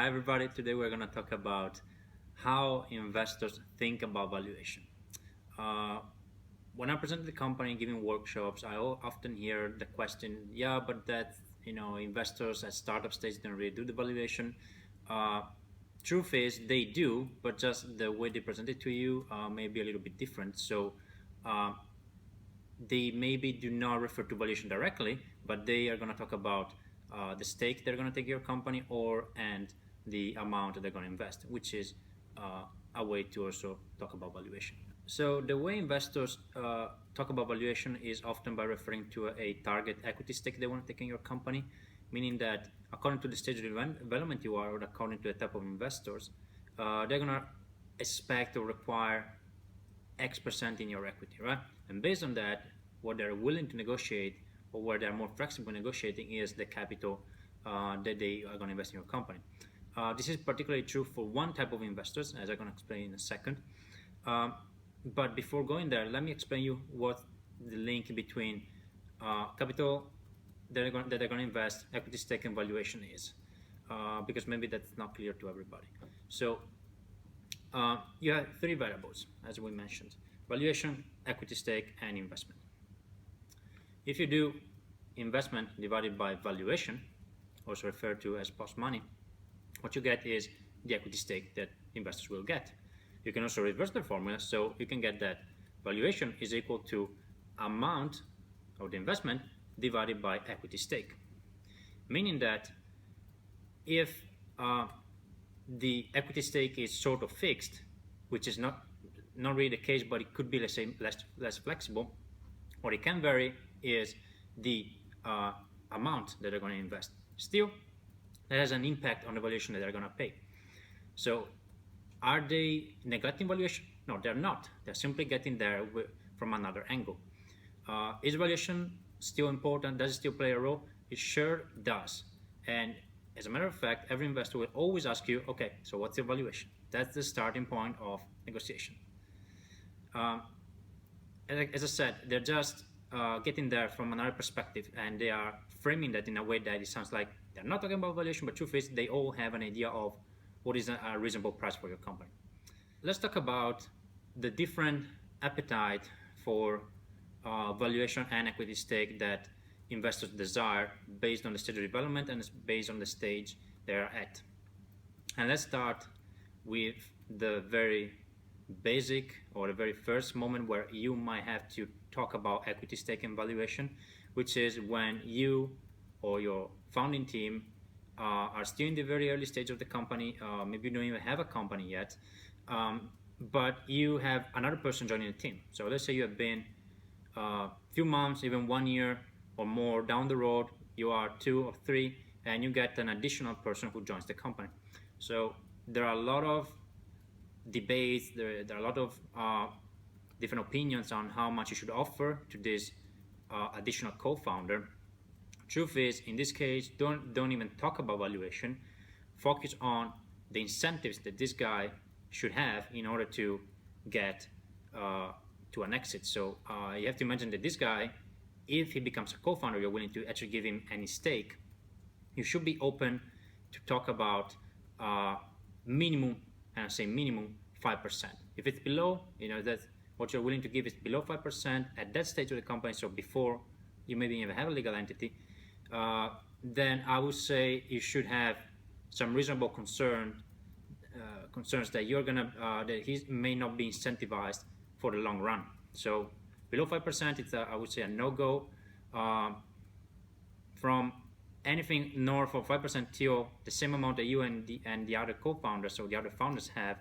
Hi everybody, today we're going to talk about how investors think about valuation. Uh, when I present the company giving workshops, I often hear the question, yeah, but that, investors at startup stage don't really do the valuation. Uh, Truth is they do, but just the way they present it to you may be a little bit different. So uh, they maybe do not refer to valuation directly, but they are going to talk about the stake they're going to take in your company and the amount that they're going to invest, which is uh, a way to also talk about valuation. So the way investors talk about valuation is often by referring to a target equity stake they want to take in your company, meaning that according to the stage of development you are, or according to the type of investors, they're going to expect or require X% in your equity, right? And based on that, what they're willing to negotiate or where they're more flexible negotiating is the capital that they are going to invest in your company. This is particularly true for one type of investors, as I'm going to explain in a second. Um, but before going there, let me explain you what the link between capital that they're going to invest, equity stake, and valuation is, because maybe that's not clear to everybody. So you have three variables, as we mentioned: valuation, equity stake, and investment. If you do investment divided by valuation, also referred to as post money, what you get is the equity stake that investors will get. You can also reverse the formula, so you can get that valuation is equal to amount of the investment divided by equity stake, meaning that if the equity stake is sort of fixed, which is not really the case, but it could be, let's say, less flexible. What it can vary is the amount that they're going to invest. Still, that has an impact on the valuation that they're going to pay. So, are they neglecting valuation? No, they're not. They're simply getting there from another angle. Is valuation still important? Does it still play a role? It sure does. And as a matter of fact, every investor will always ask you, okay, so what's your valuation? That's the starting point of negotiation. As I said, they're just getting there from another perspective, and they are framing that in a way that it sounds like they're not talking about valuation, but truth is they all have an idea of what is a reasonable price for your company. Let's talk about the different appetite for valuation and equity stake that investors desire based on the stage of development and based on the stage they're at. And let's start with the very basic or the very first moment where you might have to talk about equity stake and valuation, which is when you or your founding team are still in the very early stage of the company. Maybe you don't even have a company yet, but you have another person joining the team. So let's say you have been a few months, even 1 year or more down the road, you are 2 or 3, and you get an additional person who joins the company. So there are a lot of debates, there are a lot of different opinions on how much you should offer to this additional co-founder. Truth is, in this case, don't even talk about valuation. Focus on the incentives that this guy should have in order to get to an exit. So you have to imagine that this guy, if he becomes a co-founder, you're willing to actually give him any stake, you should be open to talk about minimum, and I say minimum, 5%. If it's below, that what you're willing to give is below 5% at that stage of the company, so before you maybe even have a legal entity, then I would say you should have some reasonable concerns that you're gonna that he may not be incentivized for the long run. So below 5%, it's I would say a no-go. From anything north of 5% till the same amount that you and the other co-founders or the other founders have,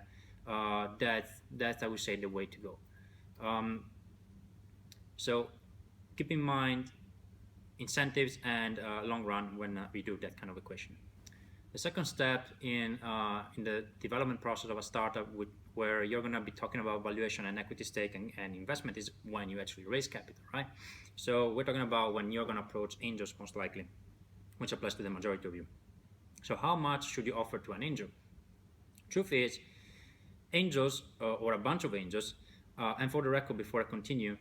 that's I would say the way to go. So keep in mind incentives and long run when we do that kind of equation. The second step in the development process of a startup, where you're going to be talking about valuation and equity stake and investment, is when you actually raise capital, right? So we're talking about when you're going to approach angels, most likely, which applies to the majority of you. So how much should you offer to an angel? Truth is, angels, or a bunch of angels, and for the record, before I continue,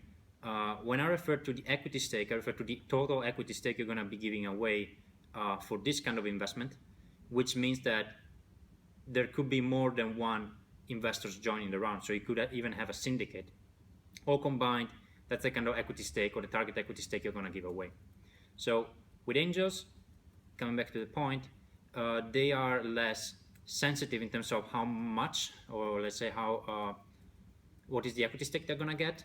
when I refer to the equity stake, I refer to the total equity stake you're going to be giving away for this kind of investment, which means that there could be more than one investors joining the round. So you could even have a syndicate. All combined, that's the kind of equity stake or the target equity stake you're going to give away. So with angels, coming back to the point, they are less sensitive in terms of how much, or let's say what is the equity stake they're going to get,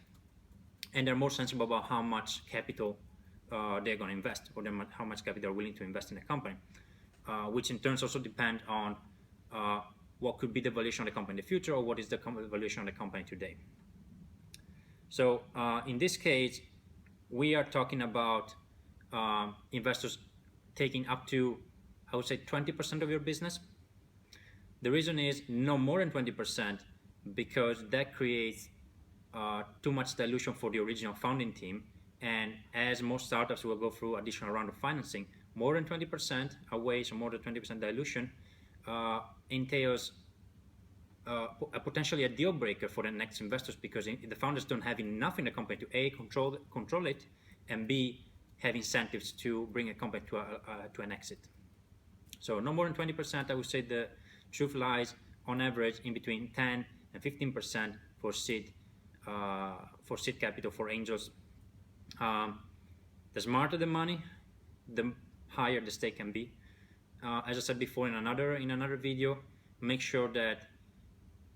and they're more sensible about how much capital they're going to invest, or how much capital they're willing to invest in a company, which in turn also depend on what could be the valuation of the company in the future, or what is the valuation of the company today. So in this case, we are talking about investors taking up to, I would say, 20% of your business. The reason is no more than 20%, because that creates too much dilution for the original founding team. And as most startups will go through additional round of financing, more than 20% away, so more than 20% dilution entails potentially a deal breaker for the next investors, because the founders don't have enough in the company to A, control it, and B, have incentives to bring a company to an exit. So no more than 20%. I would say the truth lies on average in between 10 and 15% for seed capital for angels. The smarter the money, the higher the stake can be. As I said before in another video, make sure that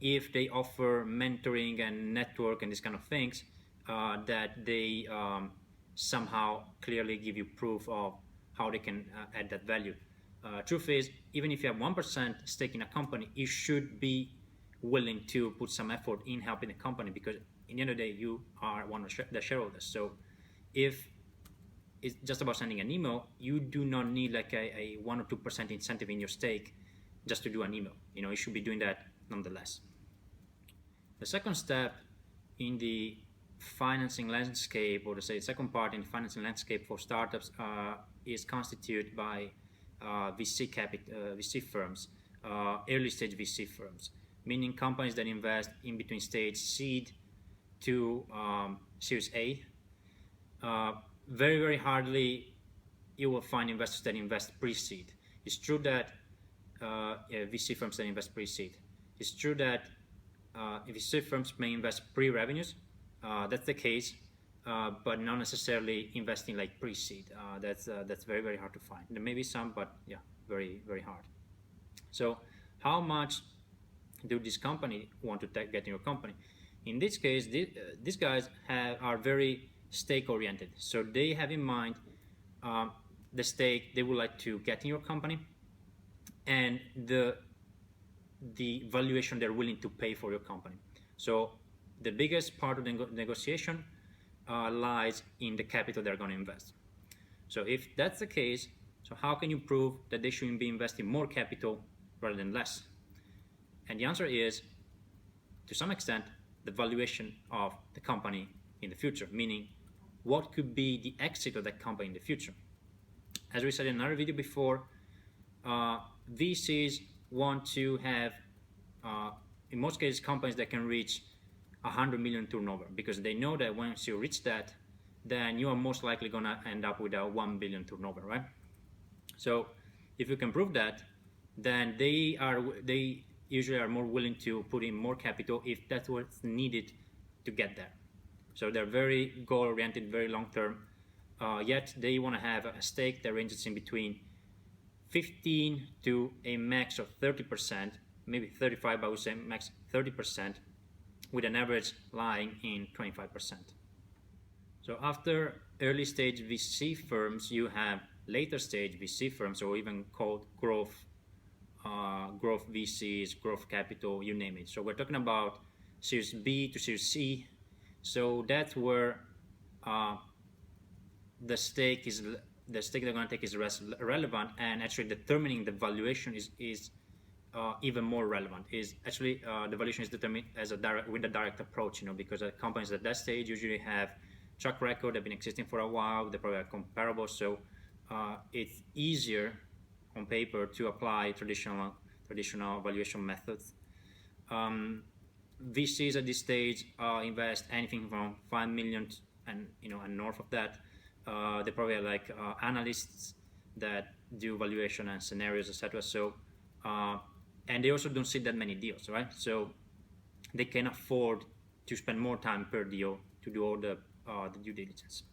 if they offer mentoring and network and these kind of things, that they somehow clearly give you proof of how they can add that value. Truth is, even if you have 1% stake in a company, you should be willing to put some effort in helping the company, because in the end of the day, you are one of the shareholders. So if it's just about sending an email, you do not need like a 1 or 2% incentive in your stake just to do an email. You should be doing that nonetheless. The second step in the financing landscape, or to say the second part in the financing landscape for startups, is constituted by VC firms, early stage VC firms, meaning companies that invest in between stage seed to Series A. Very, very hardly you will find investors that invest pre-seed. It's true that VC firms that invest pre-seed. It's true that VC firms may invest pre-revenues. That's the case, but not necessarily investing like pre-seed. That's very, very hard to find. There may be some, but yeah, very, very hard. So how much do this company want to get in your company? In this case, these guys are very stake oriented. So they have in mind the stake they would like to get in your company, and the valuation they're willing to pay for your company. So the biggest part of the negotiation lies in the capital they're going to invest. So if that's the case, so how can you prove that they shouldn't be investing more capital rather than less? And the answer is, to some extent, the valuation of the company in the future, meaning what could be the exit of that company in the future. As we said in another video before, VCs want to have, in most cases, companies that can reach 100 million turnover, because they know that once you reach that, then you are most likely going to end up with a 1 billion turnover, right? So if you can prove that, then they usually are more willing to put in more capital if that's what's needed to get there. So they're very goal-oriented, very long-term, yet they want to have a stake that ranges in between 15 to a max of 30%, maybe 35, but I would say max 30%, with an average lying in 25%. So after early stage VC firms, you have later stage VC firms, or even called growth VCs, growth capital, you name it. So we're talking about Series B to Series C. So that's where the stake they're going to take is relevant, and actually determining the valuation is even more relevant. Is actually the valuation is determined with a direct approach, because companies at that stage usually have track record, they've been existing for a while, they probably are comparable, so it's easier on paper to apply traditional valuation methods. VCs at this stage invest anything from 5 million and north of that. They probably are like analysts that do valuation and scenarios, etc. So and they also don't see that many deals, right? So they can afford to spend more time per deal to do all the due diligence.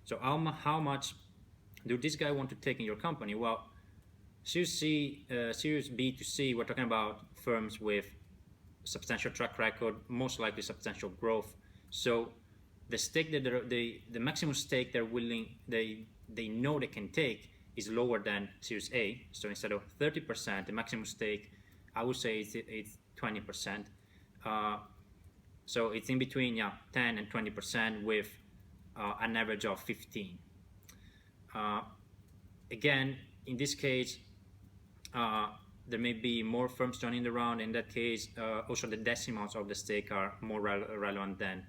So how much do this guy want to take in your company? Well, Series B to C, we're talking about firms with substantial track record, most likely substantial growth. So the stake that the maximum stake they know they can take is lower than Series A. So instead of 30%, the maximum stake, I would say it's 20%. So it's in between 10 and 20% with an average of 15. Again, in this case, there may be more firms joining the round. In that case, also the decimals of the stake are more relevant than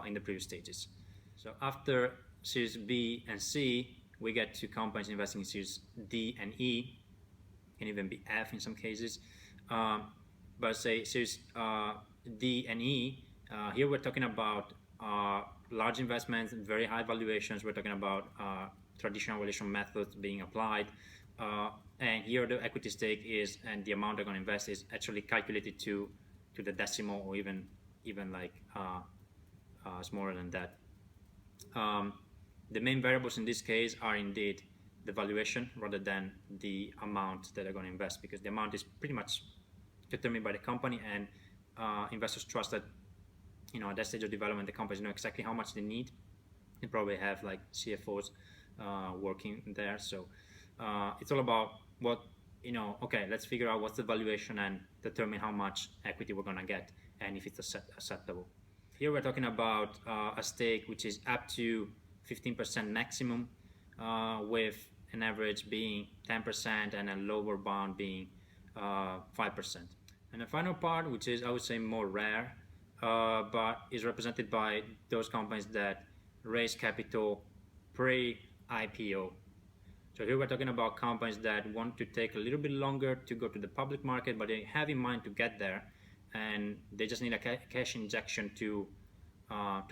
in the previous stages. So after Series B and C, we get to companies investing in Series D and E, can even be F in some cases. But say Series D and E, here we're talking about large investments, very high valuations. We're talking about traditional valuation methods being applied. And here the equity stake is, and the amount they're going to invest is actually calculated to the decimal, or even like smaller than that. The main variables in this case are indeed the valuation rather than the amount that they're going to invest, because the amount is pretty much determined by the company, and investors trust that at that stage of development the companies know exactly how much they need. They probably have like CFOs working there, so it's all about what okay, let's figure out what's the valuation and determine how much equity we're going to get and if it's acceptable. Here we're talking about a stake which is up to 15% maximum, with an average being 10% and a lower bound being 5%. And the final part, which is I would say more rare, but is represented by those companies that raise capital pre-IPO. So here we're talking about companies that want to take a little bit longer to go to the public market, but they have in mind to get there, and they just need a cash injection to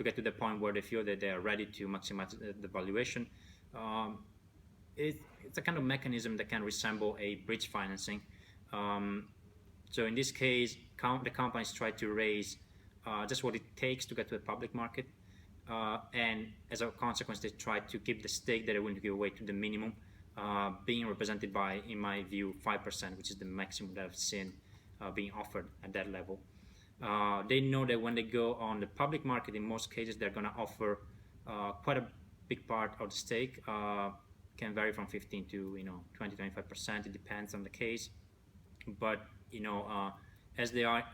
get to the point where they feel that they are ready to maximize the valuation. It's a kind of mechanism that can resemble a bridge financing. So in this case, the companies try to raise just what it takes to get to the public market, and as a consequence, they try to keep the stake that they're willing to give away to the minimum, being represented by, in my view, 5%, which is the maximum that I've seen being offered at that level. They know that when they go on the public market, in most cases, they're going to offer quite a big part of the stake. Can vary from 15 to 20-25%. It depends on the case, but as they are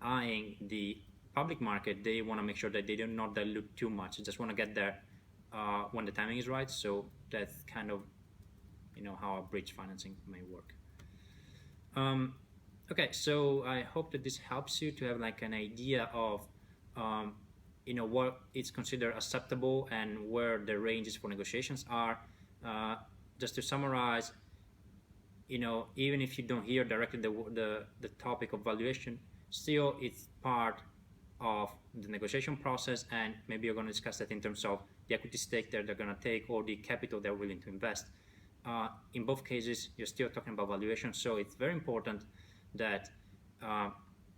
eyeing the public market, they want to make sure that they do not dilute too much. They just want to get there when the timing is right. So that's kind of how a bridge financing may work. Okay, so I hope that this helps you to have like an idea of what is considered acceptable and where the ranges for negotiations are. Just to summarize, even if you don't hear directly the topic of valuation, still it's part of the negotiation process, and maybe you're going to discuss that in terms of the equity stake that they're going to take or the capital they're willing to invest. In both cases, you're still talking about valuation, so it's very important that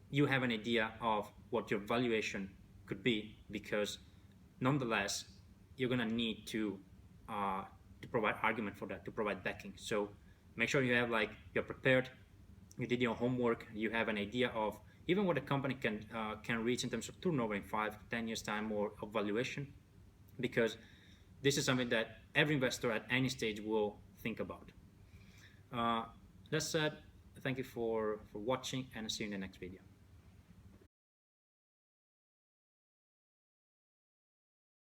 you have an idea of what your valuation could be, because nonetheless you're going to need to provide argument for that, to provide backing. So make sure you have you're prepared, you did your homework, you have an idea of even what a company can reach in terms of turnover in 5 to 10 years time, or of valuation, because this is something that every investor at any stage will think about. That said, thank you for watching, and see you in the next video.